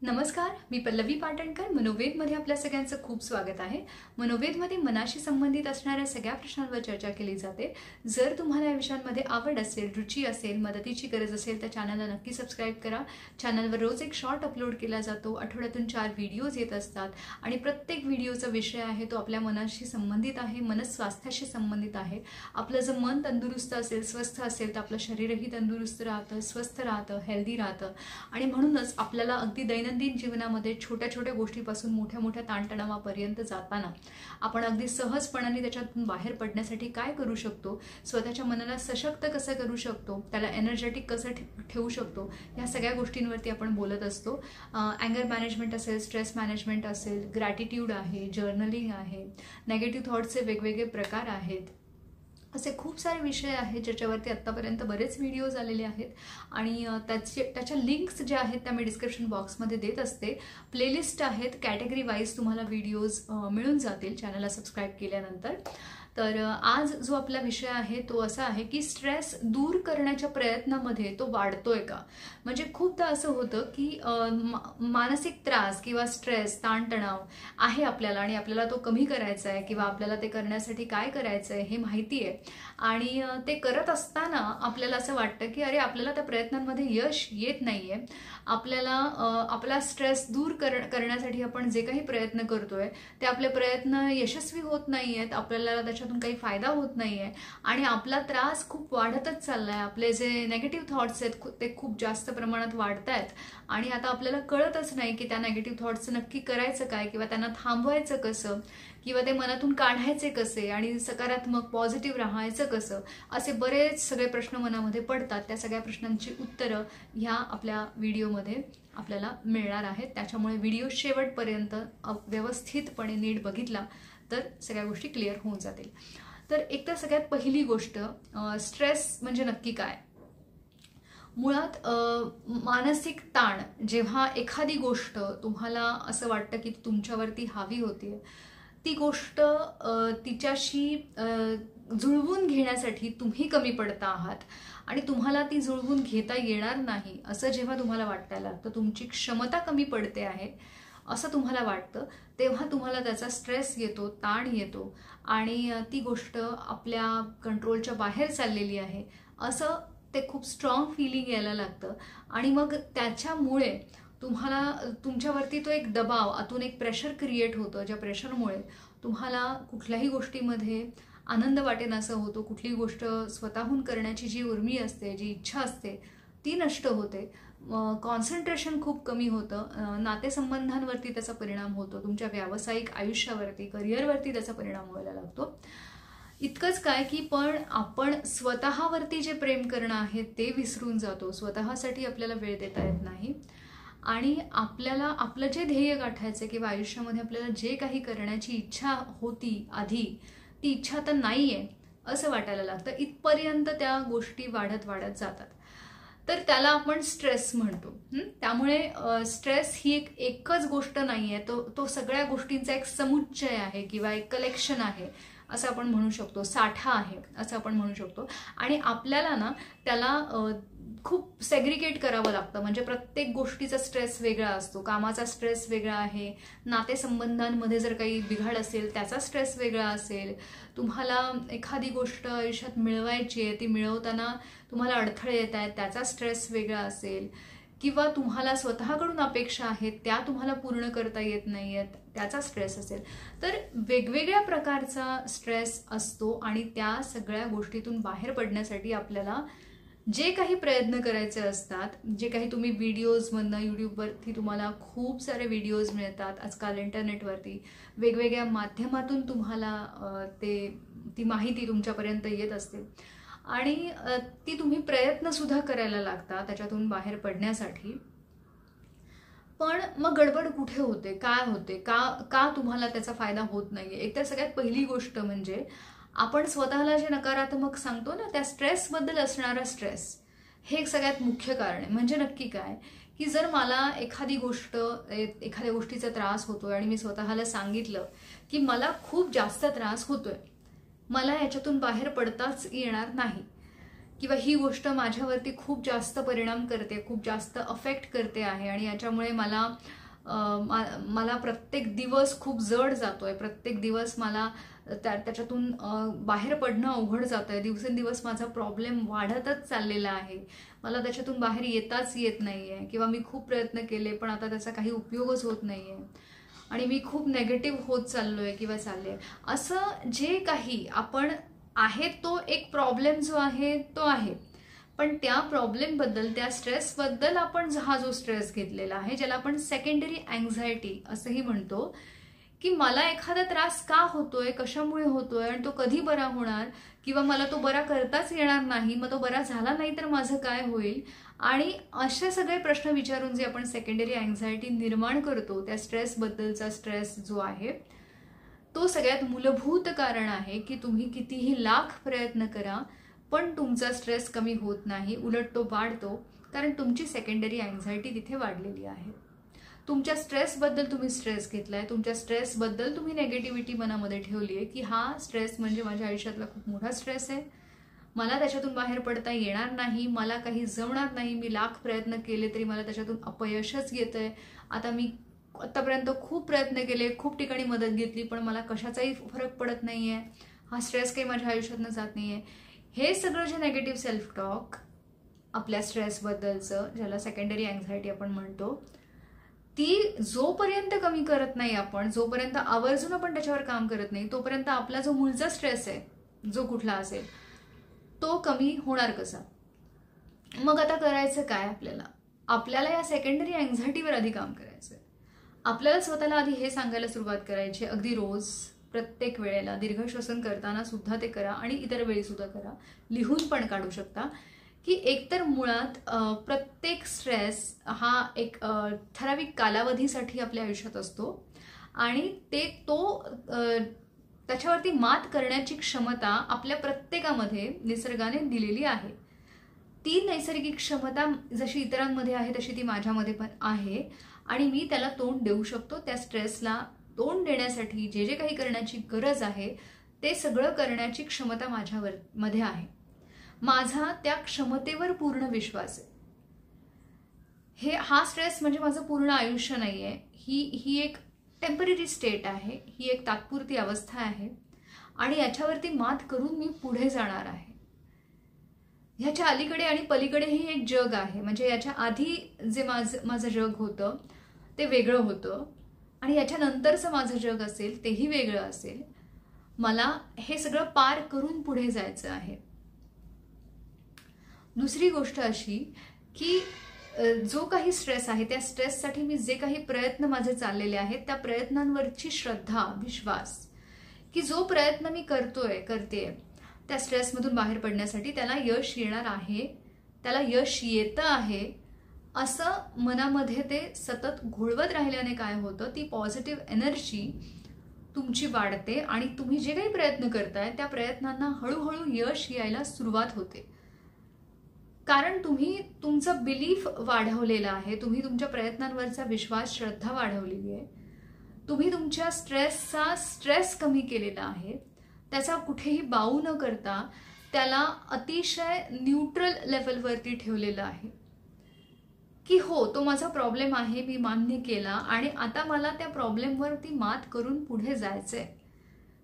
नमस्कार, मी पल्लवी पाटणकर. मनोवेदमध्ये आपल्या सगळ्यांचं खूप स्वागत आहे. मनोवेदमध्ये मनाशी संबंधित असणाऱ्या सगळ्या प्रश्नांवर चर्चा केली जाते. जर तुम्हाला या विषयांमध्ये आवड असेल, रुची असेल, मदतीची गरज असेल तर चॅनलला नक्की सबस्क्राईब करा. चॅनलवर रोज एक शॉर्ट अपलोड केला जातो. आठवड्यातून 4 व्हिडिओज येत असतात आणि प्रत्येक व्हिडिओचा विषय आहे तो आपल्या मनाशी संबंधित आहे, मनस्वास्थ्याशी संबंधित आहे. आपलं जर मन तंदुरुस्त असेल, स्वस्थ असेल तर आपलं शरीरही तंदुरुस्त राहतं, स्वस्थ राहतं, हेल्दी राहतं. आणि म्हणूनच आपल्याला अगदी दैनंदिन जीवनामध्ये छोट्या छोट्या गोष्टीपासून मोठ्या मोठ्या ताणतणावापर्यंत जाताना आपण अगदी सहजपणाने त्याच्यातून बाहेर पडण्यासाठी काय करू शकतो, स्वतःच्या मनाला सशक्त कसं करू शकतो, त्याला एनर्जेटिक कसं ठेवू शकतो, या सगळ्या गोष्टींवरती आपण बोलत असतो. अँगर मॅनेजमेंट असेल, स्ट्रेस मॅनेजमेंट असेल, ग्रॅटिट्यूड आहे, जर्नलिंग आहे, नेगेटिव्ह थॉट्सचे वेगवेगळे प्रकार आहेत, असे खूप सारे विषय आहेत ज्याच्यावरती आत्तापर्यंत बरेच व्हिडिओज आलेले आहेत. आणि त्याच्या लिंक्स ज्या आहेत त्या मी डिस्क्रिप्शन बॉक्समध्ये देत असते. प्लेलिस्ट आहेत, कॅटेगरी वाईज तुम्हाला व्हिडिओज मिळून जातील चॅनलला सबस्क्राईब केल्यानंतर. तर आज जो आपला विषय आहे तो असा आहे की स्ट्रेस दूर करण्याच्या प्रयत्नामध्ये तो वाढतोय का. म्हणजे खूपदा असं होतं की मानसिक त्रास किंवा स्ट्रेस, ताणतणाव आहे आपल्याला आणि आपल्याला तो कमी करायचा आहे किंवा आपल्याला ते करण्यासाठी काय करायचं आहे हे माहिती आहे. आणि ते करत असताना आपल्याला असं वाटतं की अरे आपल्याला त्या प्रयत्नांमध्ये यश येत नाही आहे. आपल्याला आपला स्ट्रेस दूर करण्यासाठी आपण जे काही प्रयत्न करतोय ते आपले प्रयत्न यशस्वी होत नाही आहेत, आपल्याला त्याच्यातून काही फायदा होत नाही आहे आणि आपला त्रास खूप वाढतच चालला आहे. आपले जे नेगेटिव्ह थॉट्स आहेत ते खूप जास्त प्रमाणात वाढत आहेत आणि आता आपल्याला कळतच नाही की त्या नेगेटिव्ह थॉट्सचं नक्की करायचं काय किंवा त्यांना थांबवायचं कसं किंवा ते मनातून काढायचे कसे आणि सकारात्मक पॉझिटिव्ह राहायचं कसं, असे बरेच सगळे प्रश्न मनामध्ये पडतात. त्या सगळ्या प्रश्नांची उत्तरं ह्या आपल्या व्हिडिओमध्ये आपल्याला मिळणार आहेत. त्याच्यामुळे व्हिडिओ शेवटपर्यंत व्यवस्थितपणे नीट बघितला तर सगळ्या गोष्टी क्लिअर होऊन जातील. तर एक तर सगळ्यात पहिली गोष्ट, स्ट्रेस म्हणजे नक्की काय. मुळात मानसिक ताण, जेव्हा एखादी गोष्ट तुम्हाला असं वाटतं की तुमच्यावरती हावी होतीये, ती गोष्ट तिच्याशी जुळवून घेण्यासाठी तुम्ही कमी पडता आहात आणि तुम्हाला ती जुळवून घेता येणार नाही असं जेव्हा तुम्हाला वाटायला लागतं, तुमची क्षमता कमी पडते आहे असं तुम्हाला वाटतं, तेव्हा तुम्हाला त्याचा स्ट्रेस येतो, ताण येतो आणि ती गोष्ट आपल्या कंट्रोलच्या बाहेर चाललेली आहे असं ते खूप स्ट्रॉंग फिलिंग यायला लागतं. आणि मग त्याच्यामुळे तुम्हाला तुमच्यावरती तो एक दबाव, आतून एक प्रेशर क्रिएट होतं, ज्या प्रेशरमुळे तुम्हाला कुठल्याही गोष्टीमध्ये आनंद वाटेनासा होतो. कुठलीही गोष्ट स्वतःहून करण्याची जी उर्मी असते, जी इच्छा असते ती नष्ट होते. कॉन्सन्ट्रेशन खूप कमी होतं. नातेसंबंधांवरती त्याचा परिणाम होतो, तुमच्या व्यावसायिक आयुष्यावरती, करिअरवरती त्याचा परिणाम व्हायला लागतो. इतकंच काय की पण आपण स्वतःवरती जे प्रेम करणं आहे ते विसरून जातो. स्वतःसाठी आपल्याला वेळ देता येत नाही आणि आपल्याला आपलं जे ध्येय गाठायचं किंवा आयुष्यामध्ये आपल्याला जे काही करण्याची इच्छा होती आधी, ती इच्छा आता नाही आहे असं वाटायला लागतं. इथपर्यंत त्या गोष्टी वाढत वाढत जातात. तर त्याला आपण स्ट्रेस म्हणतो. त्यामुळे स्ट्रेस ही एकच गोष्ट नाही आहे, तो सगळ्या गोष्टींचा एक समुच्चय आहे किंवा एक कलेक्शन आहे असं आपण म्हणू शकतो, साठा आहे असं आपण म्हणू शकतो. आणि आपल्याला ना त्याला खूप सेग्रिगेट करावं लागतं. म्हणजे प्रत्येक गोष्टीचा स्ट्रेस वेगळा असतो. कामाचा स्ट्रेस वेगळा आहे, नातेसंबंधांमध्ये जर काही बिघाड असेल त्याचा स्ट्रेस वेगळा असेल, तुम्हाला एखादी गोष्ट आयुष्यात मिळवायची आहे, ती मिळवताना तुम्हाला अडथळे येत आहेत त्याचा स्ट्रेस वेगळा असेल, किंवा तुम्हाला स्वतःकडून अपेक्षा आहेत त्या तुम्हाला पूर्ण करता येत नाही आहेत त्याचा स्ट्रेस असेल. तर वेगवेगळ्या प्रकारचा स्ट्रेस असतो आणि त्या सगळ्या गोष्टीतून बाहेर पडण्यासाठी आपल्याला जे काही प्रयत्न करायचे असतात, जे काही तुम्ही व्हिडिओजमधनं, यूट्यूबवरती तुम्हाला खूप सारे व्हिडिओज मिळतात आजकाल इंटरनेटवरती, वेगवेगळ्या माध्यमातून तुम्हाला ती माहिती तुमच्यापर्यंत येत असते आणि ती तुम्ही प्रयत्नसुद्धा करायला लागता त्याच्यातून बाहेर पडण्यासाठी. पण मग गडबड कुठे होते, काय होते, का तुम्हाला त्याचा फायदा होत नाहीये. एक तर सगळ्यात पहिली गोष्ट म्हणजे आपण स्वतःला जे नकारात्मक सांगतो ना, त्या स्ट्रेसबद्दल असणारा स्ट्रेस हे एक सगळ्यात मुख्य कारण आहे. म्हणजे नक्की काय की जर मला एखाद्या गोष्टीचा त्रास होतोय आणि मी स्वतःला सांगितलं की मला खूप जास्त त्रास होतोय, मला याच्यातून बाहेर पडताच येणार नाही, किंवा ही गोष्ट माझ्यावरती खूप जास्त परिणाम करते, खूप जास्त अफेक्ट करते आहे आणि याच्यामुळे मला प्रत्येक दिवस खूप जड जातोय, प्रत्येक दिवस मला त्याच्यातून बाहेर पडणं अवघड जात आहे, दिवसेंदिवस माझा प्रॉब्लेम वाढतच चाललेला आहे, मला त्याच्यातून बाहेर येताच येत नाहीये, किंवा मी खूप प्रयत्न केले पण आता त्याचा काही उपयोगच होत नाहीये आणि मी खूप नेगेटिव्ह होत चाललोय किंवा चालले, असं जे काही आपण आहे तो एक प्रॉब्लेम जो आहे तो आहे, पण त्या प्रॉब्लेमबद्दल, त्या स्ट्रेसबद्दल आपण हा जो स्ट्रेस घेतलेला आहे, ज्याला आपण सेकंडरी अँझायटी असंही म्हणतो, की मला एखादा त्रास का होतोय, कशामुळे होतोय आणि तो कधी बरा होणार, किंवा मला तो बरा करताच येणार नाही, मग तो बरा झाला नाही तर माझं काय होईल, आणि असे सगळे प्रश्न विचारून जे आपण सेकंडरी अँझायटी निर्माण करतो, त्या स्ट्रेसबद्दलचा स्ट्रेस जो आहे तो सगळ्यात मूलभूत कारण आहे की तुम्ही कितीही लाख प्रयत्न करा पण तुमचा स्ट्रेस कमी होत नाही, उलट तो वाढतो, कारण तुमची सेकंडरी अँझायटी तिथे वाढलेली आहे. तुमच्या स्ट्रेसबद्दल तुम्ही स्ट्रेस घेतलाय, तुमच्या स्ट्रेसबद्दल तुम्ही नेगेटिव्हिटी मनामध्ये ठेवली आहे की हा स्ट्रेस म्हणजे माझ्या आयुष्यातला खूप मोठा स्ट्रेस आहे, मला त्याच्यातून बाहेर पडता येणार नाही, मला काही जमणार नाही, मी लाख प्रयत्न केले तरी मला त्याच्यातून अपयशच येतंय, आता मी आतापर्यंत खूप प्रयत्न केले, खूप ठिकाणी मदत घेतली पण मला कशाचाही फरक पडत नाहीये, हा स्ट्रेस काही माझ्या आयुष्यातनं जात नाहीये. हे सगळं जे नेगेटिव्ह सेल्फ टॉक आपल्या स्ट्रेसबद्दलचं, ज्याला सेकंडरी अँझायटी आपण म्हणतो, ती जोपर्यंत कमी करत नाही आपण, जोपर्यंत आवर्जून आपण त्याच्यावर काम करत नाही, तोपर्यंत आपला जो मूळचा स्ट्रेस आहे, जो कुठला असेल, तो कमी होणार कसा. मग आता करायचं काय आपल्याला या सेकंडरी अँझायटीवर आधी काम करायचं. आपल्याला स्वतःला आधी हे सांगायला सुरुवात करायची, अगदी रोज प्रत्येक वेळेला दीर्घ श्वसन करताना सुद्धा ते करा आणि इतर वेळी सुद्धा करा, लिहून पण काढू शकता, की एकतर मुळात प्रत्येक स्ट्रेस हा एक ठराविक कालावधीसाठी आपल्या आयुष्यात असतो आणि त्याच्यावरती मात करण्याची क्षमता आपल्या प्रत्येकामध्ये निसर्गाने दिलेली आहे. ती नैसर्गिक क्षमता जशी इतरांमध्ये आहे तशी ती माझ्यामध्ये पण आहे आणि मी त्याला तोंड देऊ शकतो. त्या स्ट्रेसला तोंड देण्यासाठी जे जे काही करण्याची गरज आहे ते सगळं करण्याची क्षमता माझ्यामध्ये आहे. माझा त्या क्षमतेवर पूर्ण विश्वास आहे. हा स्ट्रेस म्हणजे माझं पूर्ण आयुष्य नाहीये, ही एक टेम्पररी स्टेट आहे, ही एक तात्पुरती अवस्था आहे आणि याच्यावरती मात करून मी पुढे जाणार आहे. ह्याच्या अलीकडे आणि पलीकडेही एक जग आहे, म्हणजे याच्या आधी जे माझं जग होतं ते वेगळं होतं आणि याच्यानंतरचं माझं जग असेल तेही वेगळं असेल. मला हे सगळं पार करून पुढे जायचं आहे. दुसरी गोष्ट अशी की जो काही स्ट्रेस आहे त्या स्ट्रेससाठी मी जे काही प्रयत्न माझे चाललेले आहेत त्या प्रयत्नांवरची श्रद्धा, विश्वास, की जो प्रयत्न मी करते त्या स्ट्रेसमधून बाहेर पडण्यासाठी त्याला यश येणार आहे, त्याला यश येतं आहे, असं मनामध्ये ते सतत घोळवत राहिल्याने काय होतं, ती पॉझिटिव्ह एनर्जी तुमची वाढते आणि तुम्ही जे काही प्रयत्न करताय त्या प्रयत्नांना हळूहळू यश यायला सुरुवात होते. कारण तुम्ही तुमचं बिलीफ वाढवलेलं आहे, तुम्ही तुमच्या प्रयत्नांवरचा विश्वास, श्रद्धा वाढवलेली आहे, तुम्ही तुमच्या स्ट्रेसचा स्ट्रेस कमी केलेला आहे, त्याचा कुठेही बाऊ न करता त्याला अतिशय न्यूट्रल लेवलवरती ठेवलेलं आहे की हो तो माझा प्रॉब्लेम आहे, मी मान्य केला आणि आता मला त्या प्रॉब्लेमवरती मात करून पुढे जायचंय.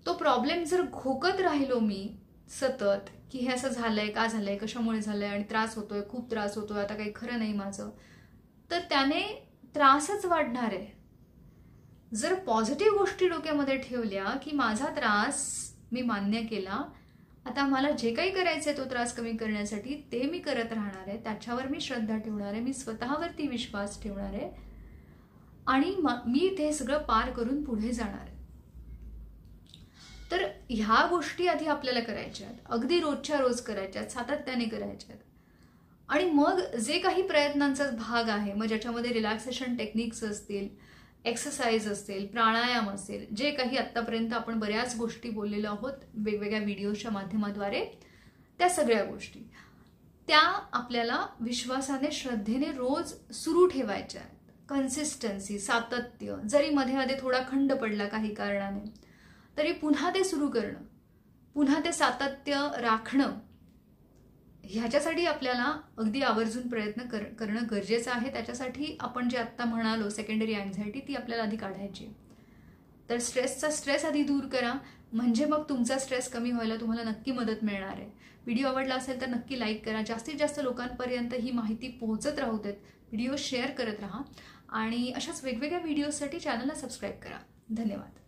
तो प्रॉब्लेम जर घोकत राहिलो मी सतत की हे असं झालंय, का झालंय, कशामुळे झालंय आणि त्रास होतोय, खूप त्रास होतोय, आता काही खरं नाही माझं, तर त्याने त्रासच वाढणार आहे. जर पॉझिटिव्ह गोष्टी डोक्यामध्ये ठेवल्या की माझा त्रास मी मान्य केला, आता मला जे काही करायचंय तो त्रास कमी करण्यासाठी ते मी करत राहणार आहे, त्याच्यावर मी श्रद्धा ठेवणार आहे, मी स्वतःवरती विश्वास ठेवणार आहे आणि मी ते सगळं पार करून पुढे जाणार आहे. तर ह्या गोष्टी आधी आपल्याला करायच्या आहेत, अगदी रोजच्या रोज करायच्या आहेत, सातत्याने करायच्या आहेत. आणि मग जे काही प्रयत्नांचा भाग आहे, मग ज्याच्यामध्ये रिलॅक्सेशन टेक्निक्स असतील, एक्सरसाइज असेल, प्राणायाम असेल, जे काही आत्तापर्यंत आपण बऱ्याच गोष्टी बोललेलो आहोत वेगवेगळ्या व्हिडिओच्या माध्यमाद्वारे, त्या सगळ्या गोष्टी त्या आपल्याला विश्वासाने, श्रद्धेने रोज सुरू ठेवायच्या आहेत. कन्सिस्टन्सी, सातत्य, जरी मध्ये मध्ये थोडा खंड पडला काही कारणाने तरी पुन्हा ते सुरू करणं, पुन्हा ते सातत्य राखणं, ह्याच्यासाठी आपल्याला अगदी आवर्जून प्रयत्न करणं गरजेचं आहे. त्याच्यासाठी आपण जे आत्ता म्हणालो सेकंडरी अँझायटी ती आपल्याला आधी काढायची. तर स्ट्रेस आधी दूर करा, म्हणजे मग तुमचा स्ट्रेस कमी व्हायला तुम्हाला नक्की मदत मिळणार आहे. व्हिडिओ आवडला असेल तर नक्की लाईक करा. जास्तीत जास्त लोकांपर्यंत ही माहिती पोहोचत राहू देत. व्हिडिओ शेअर करत राहा आणि अशाच वेगवेगळ्या व्हिडिओसाठी चॅनलला सबस्क्राईब करा. धन्यवाद.